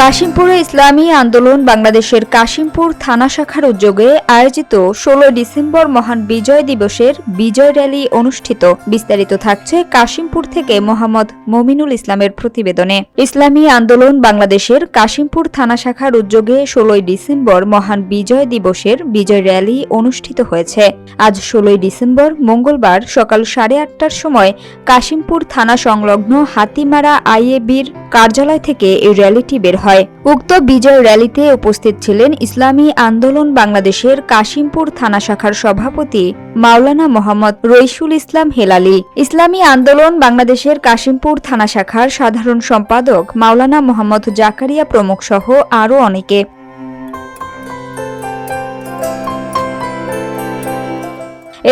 কাশিমপুরে ইসলামী আন্দোলন বাংলাদেশের কাশিমপুর থানা শাখার উদ্যোগে আয়োজিত ১৬ ডিসেম্বর মহান বিজয় দিবসের বিজয় র্যালি অনুষ্ঠিত। বিস্তারিত থাকছে কাশিমপুর থেকে মোহাম্মদ মমিনুল ইসলামের প্রতিবেদনে। ইসলামী আন্দোলন বাংলাদেশের কাশিমপুর থানা শাখার উদ্যোগে ১৬ ডিসেম্বর মহান বিজয় দিবসের বিজয় র্যালি অনুষ্ঠিত হয়েছে। আজ ১৬ ডিসেম্বর মঙ্গলবার সকাল ৮:৩০টার সময় কাশিমপুর থানা সংলগ্ন হাতিমারা আইএবির কার্যালয় থেকে এই র্যালিটি বের হয়। উক্ত বিজয় র্যালিতে উপস্থিত ছিলেন ইসলামী আন্দোলন বাংলাদেশের কাশিমপুর থানা শাখার সভাপতি মাওলানা মোহাম্মদ রইসুল ইসলাম হেলালি, ইসলামী আন্দোলন বাংলাদেশের কাশিমপুর থানা শাখার সাধারণ সম্পাদক মাওলানা মোহাম্মদ জাকারিয়া প্রমুখ সহ আরও অনেকে।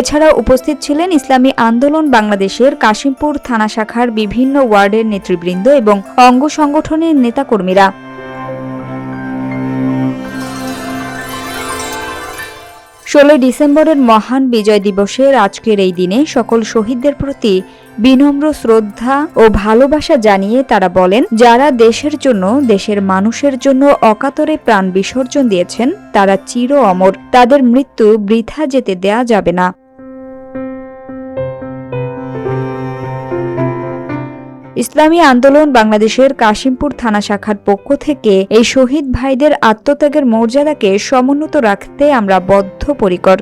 এছাড়াও উপস্থিত ছিলেন ইসলামী আন্দোলন বাংলাদেশের কাশিমপুর থানা শাখার বিভিন্ন ওয়ার্ডের নেতৃবৃন্দ এবং অঙ্গ সংগঠনের নেতাকর্মীরা। ষোলোই ডিসেম্বরের মহান বিজয় দিবসের আজকের এই দিনে সকল শহীদদের প্রতি বিনম্র শ্রদ্ধা ও ভালোবাসা জানিয়ে তারা বলেন, যারা দেশের জন্য, দেশের মানুষের জন্য অকাতরে প্রাণ বিসর্জন দিয়েছেন তারা চির অমর, তাদের মৃত্যু বৃথা যেতে দেয়া যাবে না। ইসলামী আন্দোলন বাংলাদেশের কাশিমপুর থানা শাখার পক্ষ থেকে এই শহীদ ভাইদের আত্মত্যাগের মর্যাদাকে সমুন্নত রাখতে আমরা বদ্ধপরিকর।